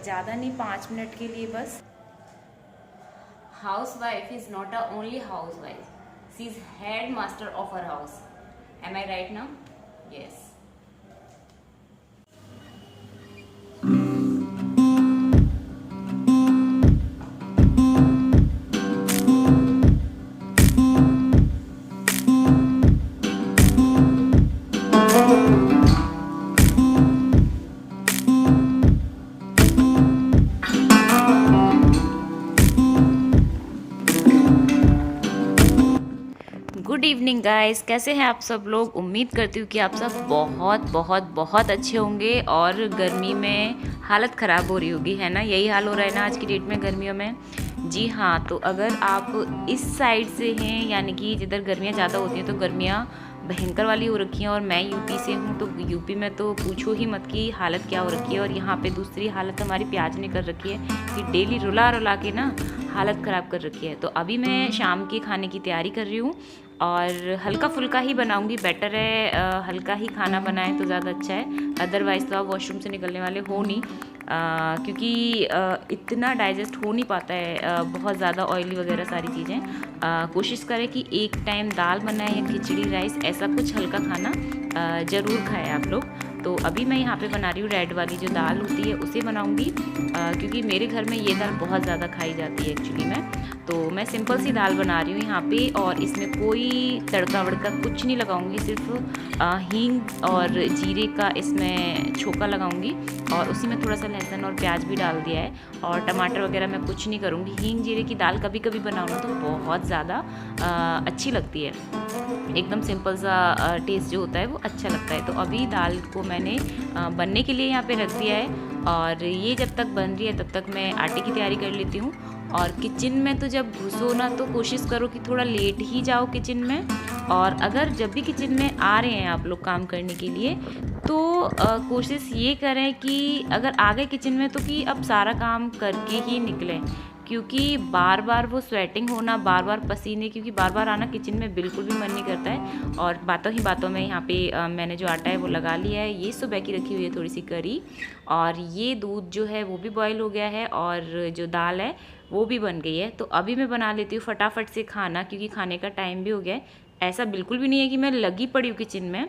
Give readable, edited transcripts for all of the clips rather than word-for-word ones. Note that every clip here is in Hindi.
ज़्यादा नहीं, 5 मिनट के लिए बस। Housewife is not a only housewife. She is headmaster of her house. Am I right now? Yes. Good evening guys, कैसे हैं आप सब लोग। उम्मीद करती हूँ कि आप सब बहुत बहुत बहुत अच्छे होंगे और गर्मी में हालत ख़राब हो रही होगी, है ना। यही हाल हो रहा है ना आज की डेट में गर्मियों में। जी हाँ, तो अगर आप इस साइड से हैं, यानी कि जिधर गर्मियाँ ज़्यादा होती हैं, तो गर्मियाँ भयंकर वाली हो रखी हैं। और मैं यूपी से हूँ, तो यूपी में तो पूछो ही मत कि हालत क्या हो रखी है। और यहाँ पे दूसरी हालत हमारी प्याज ने कर रखी है कि डेली रुला रुला के ना हालत ख़राब कर रखी है। तो अभी मैं शाम के खाने की तैयारी कर रही हूँ और हल्का फुल्का ही बनाऊंगी। बेटर है हल्का ही खाना बनाएं तो ज़्यादा अच्छा है। अदरवाइज़ तो आप वॉशरूम से निकलने वाले हो नहीं, क्योंकि इतना डाइजेस्ट हो नहीं पाता है, बहुत ज़्यादा ऑयली वगैरह सारी चीज़ें। कोशिश करें कि एक टाइम दाल बनाएं या खिचड़ी राइस, ऐसा कुछ हल्का खाना ज़रूर खाएं आप लोग। तो अभी मैं यहाँ पे बना रही हूँ रेड वाली जो दाल होती है उसे बनाऊँगी, क्योंकि मेरे घर में ये दाल बहुत ज़्यादा खाई जाती है एक्चुअली में। तो मैं सिंपल सी दाल बना रही हूँ यहाँ पे, और इसमें कोई तड़का वड़का कुछ नहीं लगाऊंगी। सिर्फ हींग और जीरे का इसमें छोंका लगाऊंगी, और उसी में थोड़ा सा लहसुन और प्याज भी डाल दिया है। और टमाटर वगैरह मैं कुछ नहीं करूँगी। हींग जीरे की दाल कभी कभी बनाऊँ ना तो बहुत ज़्यादा अच्छी लगती है। एकदम सिंपल सा टेस्ट जो होता है वो अच्छा लगता है। तो अभी दाल को मैंने बनने के लिए यहाँ पे रख दिया है, और ये जब तक बन रही है तब तक मैं आटे की तैयारी कर लेती हूँ। और किचन में तो जब घुसो ना तो कोशिश करो कि थोड़ा लेट ही जाओ किचन में। और अगर जब भी किचन में आ रहे हैं आप लोग काम करने के लिए, तो कोशिश ये करें कि अगर आ गए किचन में तो कि अब सारा काम करके ही निकलें, क्योंकि बार बार वो स्वेटिंग होना, बार बार पसीने, क्योंकि बार बार आना किचन में बिल्कुल भी मन नहीं करता है। और बातों ही बातों में यहाँ पे मैंने जो आटा है वो लगा लिया है। ये सुबह की रखी हुई है थोड़ी सी करी, और ये दूध जो है वो भी बॉईल हो गया है, और जो दाल है वो भी बन गई है। तो अभी मैं बना लेती हूँ फटाफट से खाना, क्योंकि खाने का टाइम भी हो गया है। ऐसा बिल्कुल भी नहीं है कि मैं लगी पड़ी हूँ किचन में।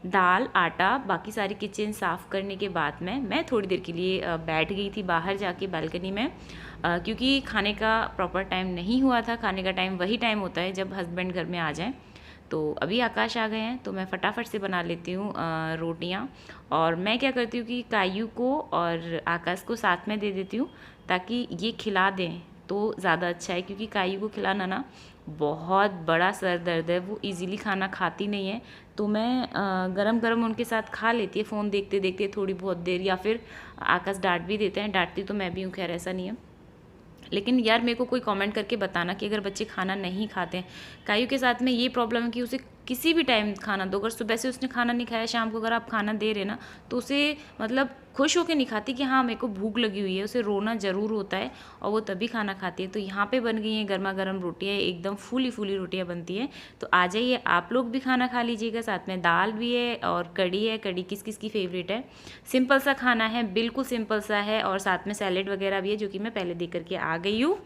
दाल, आटा, बाकी सारी किचन साफ़ करने के बाद में मैं थोड़ी देर के लिए बैठ गई थी बाहर जाके बालकनी में, क्योंकि खाने का प्रॉपर टाइम नहीं हुआ था। खाने का टाइम वही टाइम होता है जब हस्बैंड घर में आ जाएं। तो अभी आकाश आ गए हैं, तो मैं फटाफट से बना लेती हूँ रोटियाँ। और मैं क्या करती हूँ कि कायू को और आकाश को साथ में दे देती हूँ, ताकि ये खिला दें तो ज़्यादा अच्छा है। क्योंकि कायू को खिलाना ना बहुत बड़ा सर दर्द है, वो इजीली खाना खाती नहीं है। तो मैं गरम गरम उनके साथ खा लेती है, फ़ोन देखते देखते थोड़ी बहुत देर, या फिर आकाश डांट भी देते हैं। डांटती तो मैं भी हूँ, खैर ऐसा नहीं है। लेकिन यार मेरे को कोई कमेंट करके बताना कि अगर बच्चे खाना नहीं खाते हैं। कायू के साथ में ये प्रॉब्लम है कि उसे किसी भी टाइम खाना दो, अगर सुबह से उसने खाना नहीं खाया, शाम को अगर आप खाना दे रहे ना, तो उसे मतलब खुश होकर नहीं खाती कि हाँ मेरे को भूख लगी हुई है। उसे रोना ज़रूर होता है, और वो तभी खाना खाती है। तो यहाँ पे बन गई हैं गर्मा गर्म रोटियाँ, एकदम फूली फूली रोटियाँ बनती हैं। तो आ जाइए आप लोग भी खाना खा लीजिएगा। साथ में दाल भी है और कड़ी है। कड़ी किस किस की फेवरेट है। सिंपल सा खाना है, बिल्कुल सिंपल सा है, और साथ में सैलेड वगैरह भी है, जो कि मैं पहले दे करके आ गई हूँ।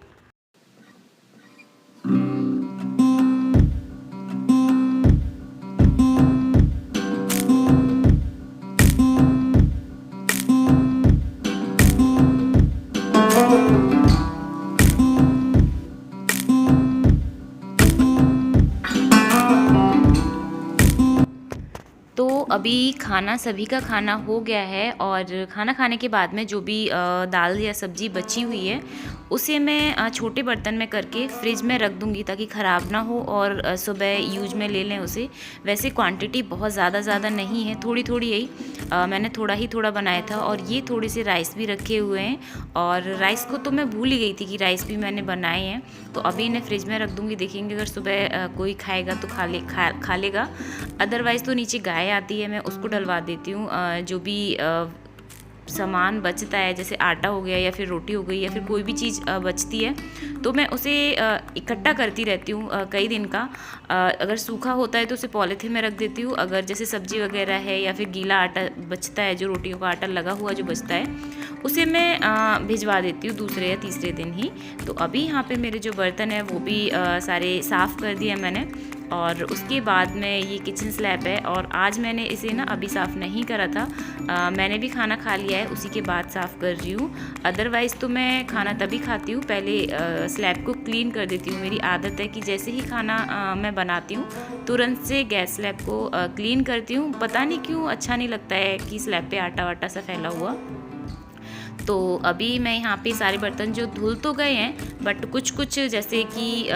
तो अभी खाना सभी का खाना हो गया है, और खाना खाने के बाद में जो भी दाल या सब्ज़ी बची हुई है उसे मैं छोटे बर्तन में करके फ्रिज में रख दूँगी, ताकि ख़राब ना हो और सुबह यूज में ले लें उसे। वैसे क्वांटिटी बहुत ज़्यादा नहीं है, थोड़ी थोड़ी यही मैंने थोड़ा ही थोड़ा बनाया था। और ये थोड़े से राइस भी रखे हुए हैं, और राइस को तो मैं भूल ही गई थी कि राइस भी मैंने बनाए हैं। तो अभी इन्हें फ्रिज में रख दूँगी, देखेंगे अगर सुबह कोई खाएगा तो खा लेगा। अदरवाइज़ तो नीचे गाय आती है, मैं उसको डलवा देती हूँ। जो भी सामान बचता है, जैसे आटा हो गया या फिर रोटी हो गई या फिर कोई भी चीज़ बचती है, तो मैं उसे इकट्ठा करती रहती हूँ कई दिन का। अगर सूखा होता है तो उसे पॉलीथीन में रख देती हूँ। अगर जैसे सब्जी वगैरह है या फिर गीला आटा बचता है, जो रोटियों का आटा लगा हुआ जो बचता है, उसे मैं भिजवा देती हूँ दूसरे या तीसरे दिन ही। तो अभी यहाँ पे मेरे जो बर्तन हैं वो भी सारे साफ़ कर दिए मैंने, और उसके बाद में ये किचन स्लैब है, और आज मैंने इसे ना अभी साफ़ नहीं करा था। मैंने भी खाना खा लिया है, उसी के बाद साफ़ कर रही हूँ। अदरवाइज़ तो मैं खाना तभी खाती हूँ, पहले स्लैब को क्लीन कर देती हूँ। मेरी आदत है कि जैसे ही खाना मैं बनाती हूँ तुरंत से गैस स्लैब को क्लीन करती हूँ। पता नहीं क्यों अच्छा नहीं लगता है कि स्लैब पे आटा वाटा सा फैला हुआ। तो अभी मैं यहाँ पे सारे बर्तन जो धुल तो गए हैं, बट कुछ कुछ जैसे कि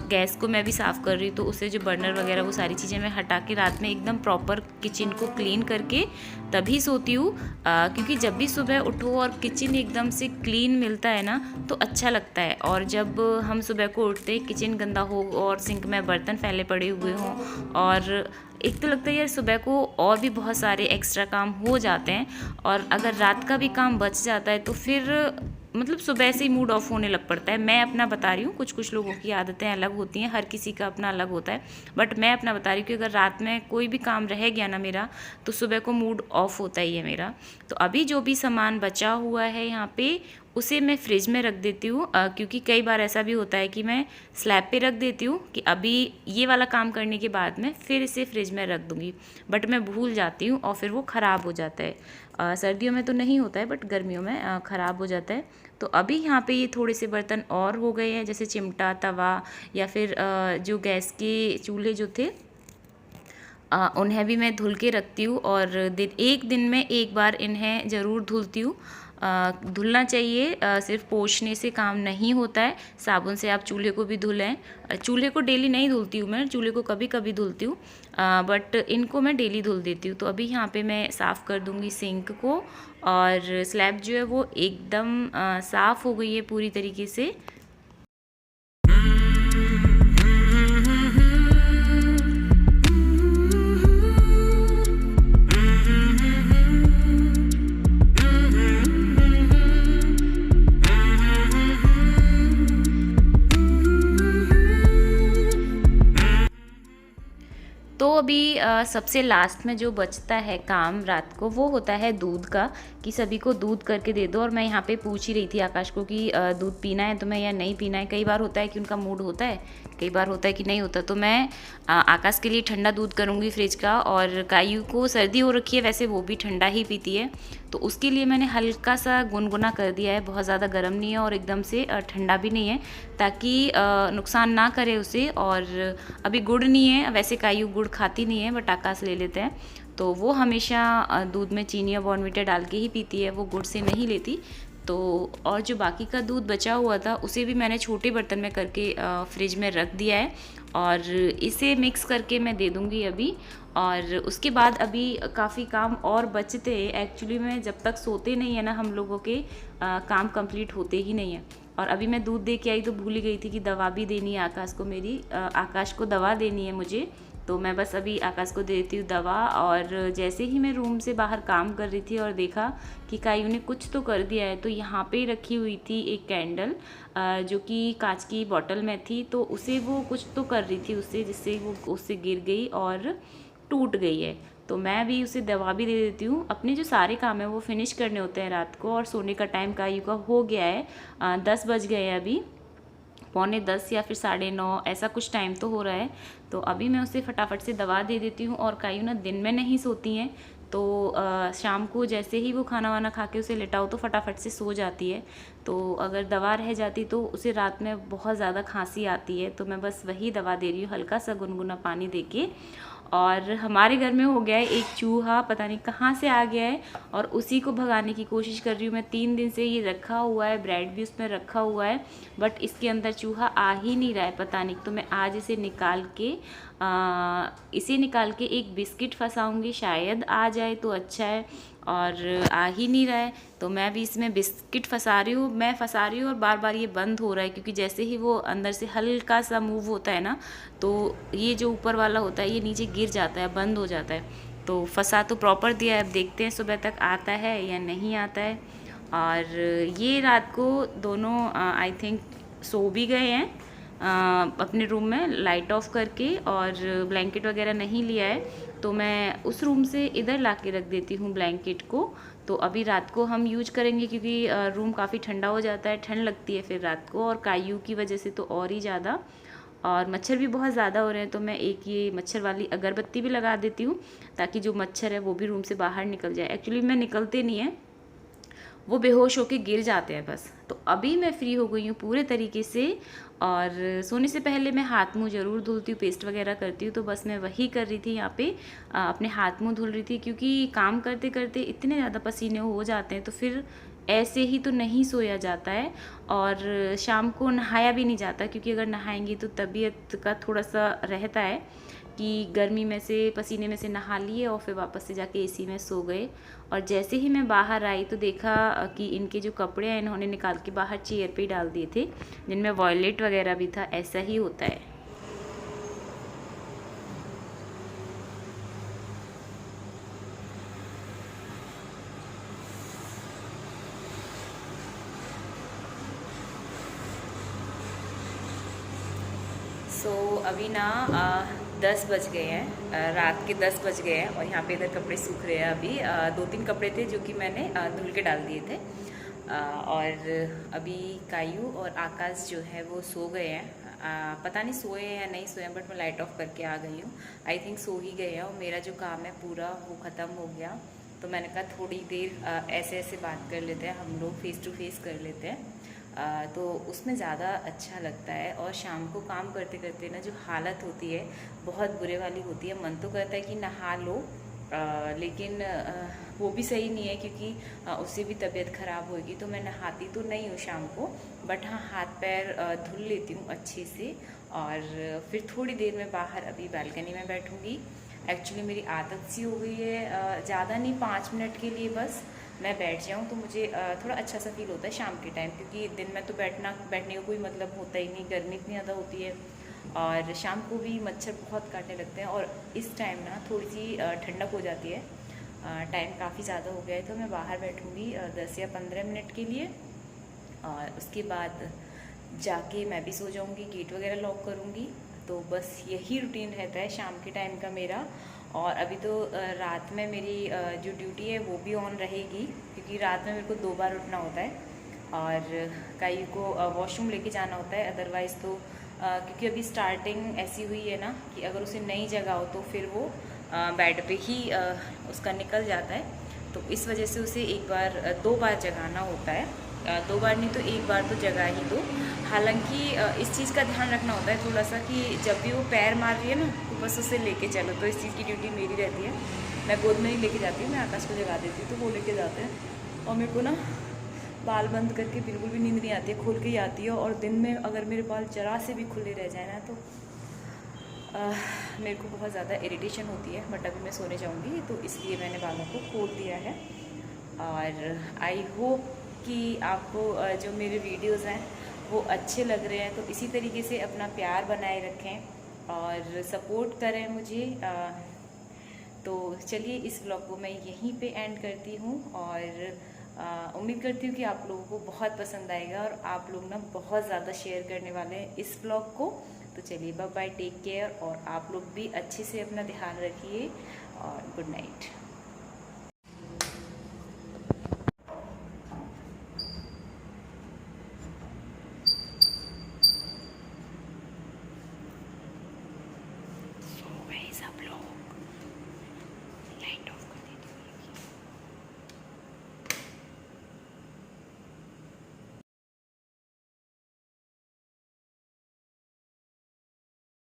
गैस को मैं भी साफ़ कर रही हूँ, तो उससे जो बर्नर वगैरह वो सारी चीज़ें मैं हटा के रात में एकदम प्रॉपर किचन को क्लीन करके तभी सोती हूँ। क्योंकि जब भी सुबह उठो और किचन एकदम से क्लीन मिलता है ना तो अच्छा लगता है। और जब हम सुबह को उठते किचन गंदा हो और सिंक में बर्तन फैले पड़े हुए हों, और एक तो लगता है यार सुबह को और भी बहुत सारे एक्स्ट्रा काम हो जाते हैं, और अगर रात का भी काम बच जाता है तो फिर मतलब सुबह से ही मूड ऑफ होने लग पड़ता है। मैं अपना बता रही हूँ, कुछ कुछ लोगों की आदतें अलग होती हैं, हर किसी का अपना अलग होता है, बट मैं अपना बता रही हूँ कि अगर रात में कोई भी काम रह गया ना मेरा तो सुबह को मूड ऑफ होता ही है मेरा। तो अभी जो भी सामान बचा हुआ है यहाँ पे उसे मैं फ्रिज में रख देती हूँ, क्योंकि कई बार ऐसा भी होता है कि मैं स्लैब पे रख देती हूँ कि अभी ये वाला काम करने के बाद में फिर इसे फ्रिज में रख दूँगी, बट मैं भूल जाती हूँ और फिर वो ख़राब हो जाता है। सर्दियों में तो नहीं होता है, बट गर्मियों में ख़राब हो जाता है। तो अभी यहाँ पे ये थोड़े से बर्तन और हो गए हैं, जैसे चिमटा, तवा, या फिर जो गैस के चूल्हे जो थे उन्हें भी मैं धुल के रखती हूँ, और एक दिन में एक बार इन्हें ज़रूर धुलती हूँ। धुलना चाहिए, सिर्फ पोंछने से काम नहीं होता है। साबुन से आप चूल्हे को भी धुलें। चूल्हे को डेली नहीं धुलती हूँ मैं, चूल्हे को कभी कभी धुलती हूँ, बट इनको मैं डेली धुल देती हूँ। तो अभी यहाँ पे मैं साफ़ कर दूँगी सिंक को, और स्लैब जो है वो एकदम साफ़ हो गई है पूरी तरीके से। तो अभी सबसे लास्ट में जो बचता है काम रात को वो होता है दूध का, कि सभी को दूध करके दे दो। और मैं यहाँ पे पूछ ही रही थी आकाश को कि दूध पीना है तुम्हें या नहीं पीना है। कई बार होता है कि उनका मूड होता है, कई बार होता है कि नहीं होता। तो मैं आकाश के लिए ठंडा दूध करूँगी फ्रिज का, और कायू को सर्दी हो रखी है, वैसे वो भी ठंडा ही पीती है, तो उसके लिए मैंने हल्का सा गुनगुना कर दिया है। बहुत ज़्यादा गर्म नहीं है और एकदम से ठंडा भी नहीं है, ताकि नुकसान ना करे उसे। और अभी गुड़ नहीं है, वैसे कायू गुड़ खाती नहीं है, बट आकाश ले लेते हैं, तो वो हमेशा दूध में चीनी या बॉर्नवीटा डाल के ही पीती है, वो गुड़ से नहीं लेती। तो और जो बाकी का दूध बचा हुआ था उसे भी मैंने छोटे बर्तन में करके फ्रिज में रख दिया है, और इसे मिक्स करके मैं दे दूँगी अभी। और उसके बाद अभी काफ़ी काम और बचते हैं। एक्चुअली में जब तक सोते नहीं है ना हम लोगों के काम कंप्लीट होते ही नहीं है। और अभी मैं दूध दे के आई तो भूल ही गई थी कि दवा भी देनी है आकाश को, आकाश को दवा देनी है मुझे। तो मैं बस अभी आकाश को दे देती हूँ दवा। और जैसे ही मैं रूम से बाहर काम कर रही थी और देखा कि कायू ने कुछ तो कर दिया है, तो यहाँ पे रखी हुई थी एक कैंडल जो कि कांच की बोतल में थी, तो उसे वो कुछ तो कर रही थी उससे, जिससे वो उससे गिर गई और टूट गई है। तो मैं भी उसे दवा भी दे देती हूँ। अपने जो सारे काम है वो फिनिश करने होते हैं रात को, और सोने का टाइम कायू का हो गया है, 10 बज गए हैं अभी, 9:45 या फिर 9:30 ऐसा कुछ टाइम तो हो रहा है। तो अभी मैं उसे फटाफट से दवा दे देती हूँ। और कायू ना दिन में नहीं सोती हैं, तो शाम को जैसे ही वो खाना वाना खा के उसे लेटाओ तो फटाफट से सो जाती है। तो अगर दवा रह जाती तो उसे रात में बहुत ज़्यादा खांसी आती है, तो मैं बस वही दवा दे रही हूँ, हल्का सा गुनगुना पानी दे के। और हमारे घर में हो गया है एक चूहा, पता नहीं कहाँ से आ गया है, और उसी को भगाने की कोशिश कर रही हूँ मैं। 3 दिन से ये रखा हुआ है, ब्रेड भी उसमें रखा हुआ है, बट इसके अंदर चूहा आ ही नहीं रहा है, पता नहीं। तो मैं आज इसे निकाल के एक बिस्किट फंसाऊँगी, शायद आ जाए तो अच्छा है, और आ ही नहीं रहा है। तो मैं भी इसमें बिस्किट फंसा रही हूँ और बार बार ये बंद हो रहा है, क्योंकि जैसे ही वो अंदर से हल्का सा मूव होता है ना, तो ये जो ऊपर वाला होता है ये नीचे गिर जाता है, बंद हो जाता है। तो फंसा तो प्रॉपर दिया है, अब देखते हैं सुबह तक आता है या नहीं आता है। और ये रात को दोनों आई थिंक सो भी गए हैं अपने रूम में लाइट ऑफ करके, और ब्लैंकेट वगैरह नहीं लिया है, तो मैं उस रूम से इधर ला के रख देती हूँ ब्लैंकेट को, तो अभी रात को हम यूज करेंगे क्योंकि रूम काफ़ी ठंडा हो जाता है, ठंड लगती है फिर रात को, और कायू की वजह से तो और ही ज़्यादा, और मच्छर भी बहुत ज़्यादा हो रहे हैं। तो मैं एक ये मच्छर वाली अगरबत्ती भी लगा देती हूँ ताकि जो मच्छर है वो भी रूम से बाहर निकल जाए। एक्चुअली मैं निकलते नहीं हैं, वो बेहोश होके गिर जाते हैं बस। तो अभी मैं फ्री हो गई हूँ पूरे तरीके से, और सोने से पहले मैं हाथ मुंह ज़रूर धुलती हूँ, पेस्ट वगैरह करती हूँ। तो बस मैं वही कर रही थी यहाँ पे, अपने हाथ मुंह धुल रही थी, क्योंकि काम करते करते इतने ज़्यादा पसीने हो जाते हैं तो फिर ऐसे ही तो नहीं सोया जाता है, और शाम को नहाया भी नहीं जाता, क्योंकि अगर नहाएंगे तो तबीयत का थोड़ा सा रहता है कि गर्मी में से पसीने में से नहा लिए और फिर वापस से जाके एसी में सो गए। और जैसे ही मैं बाहर आई तो देखा कि इनके जो कपड़े हैं इन्होंने निकाल के बाहर चेयर पे ही डाल दिए थे, जिनमें वॉयलेट वगैरह भी था। ऐसा ही होता है। अभी ना 10 बज गए हैं, रात के 10 बज गए हैं, और यहाँ पे इधर कपड़े सूख रहे हैं। अभी 2-3 कपड़े थे जो कि मैंने धुल के डाल दिए थे, और अभी कायू और आकाश जो है वो सो गए हैं। पता नहीं सोए हैं या नहीं सोए हैं, बट मैं लाइट ऑफ करके आ गई हूँ। आई थिंक सो ही गए हैं, और मेरा जो काम है पूरा वो ख़त्म हो गया। तो मैंने कहा थोड़ी देर ऐसे ऐसे बात कर लेते हैं, हम लोग फेस टू फेस कर लेते हैं, तो उसमें ज़्यादा अच्छा लगता है। और शाम को काम करते करते ना जो हालत होती है बहुत बुरे वाली होती है। मन तो करता है कि नहा लो, लेकिन वो भी सही नहीं है, क्योंकि उससे भी तबीयत ख़राब होगी। तो मैं नहाती तो नहीं हूँ शाम को, बट हाँ हाथ पैर धुल लेती हूँ अच्छे से, और फिर थोड़ी देर में बाहर अभी बालकनी में बैठूँगी। एक्चुअली मेरी आदत सी हो गई है, ज़्यादा नहीं 5 मिनट के लिए बस मैं बैठ जाऊँ तो मुझे थोड़ा अच्छा सा फील होता है शाम के टाइम, क्योंकि दिन में तो बैठने का कोई मतलब होता ही नहीं, गर्मी इतनी ज़्यादा होती है, और शाम को भी मच्छर बहुत काटने लगते हैं। और इस टाइम ना थोड़ी सी ठंडक हो जाती है, टाइम काफ़ी ज़्यादा हो गया है। तो मैं बाहर बैठूँगी 10 या 15 मिनट के लिए, और उसके बाद जाके मैं भी सो जाऊँगी, गेट वगैरह लॉक करूँगी। तो बस यही रूटीन रहता है शाम के टाइम का मेरा। और अभी तो रात में मेरी जो ड्यूटी है वो भी ऑन रहेगी, क्योंकि रात में मेरे को 2 बार उठना होता है, और कई को वॉशरूम लेके जाना होता है। अदरवाइज़ तो क्योंकि अभी स्टार्टिंग ऐसी हुई है ना कि अगर उसे नई जगह हो तो फिर वो बेड पे ही उसका निकल जाता है। तो इस वजह से उसे 2 बार जगाना होता है, 2 बार नहीं तो 1 बार तो जगा ही दो। हालांकि इस चीज़ का ध्यान रखना होता है थोड़ा सा कि जब भी वो पैर मार रही है ना तो बस उसे लेके चलो। तो इस चीज़ की ड्यूटी मेरी रहती है, मैं गोद में ही लेके जाती हूँ। मैं आकाश को जगा देती हूँ तो वो लेके जाते हैं, और मेरे को ना बाल बंद करके बिल्कुल भी नींद नहीं आती है, खोल के ही आती है। और दिन में अगर मेरे बाल जरा से भी खुले रह जाए ना तो मेरे को बहुत ज़्यादा इरिटेशन होती है। बट अभी मैं सोने जाऊँगी तो इसलिए मैंने बालों को खोल दिया है। और आई होप कि आपको जो मेरे वीडियोज़ हैं वो अच्छे लग रहे हैं, तो इसी तरीके से अपना प्यार बनाए रखें और सपोर्ट करें मुझे। तो चलिए इस व्लॉग को मैं यहीं पे एंड करती हूँ, और उम्मीद करती हूँ कि आप लोगों को बहुत पसंद आएगा, और आप लोग ना बहुत ज़्यादा शेयर करने वाले हैं इस व्लॉग को। तो चलिए बाय बाय, टेक केयर, और आप लोग भी अच्छे से अपना ध्यान रखिए, और गुड नाइट।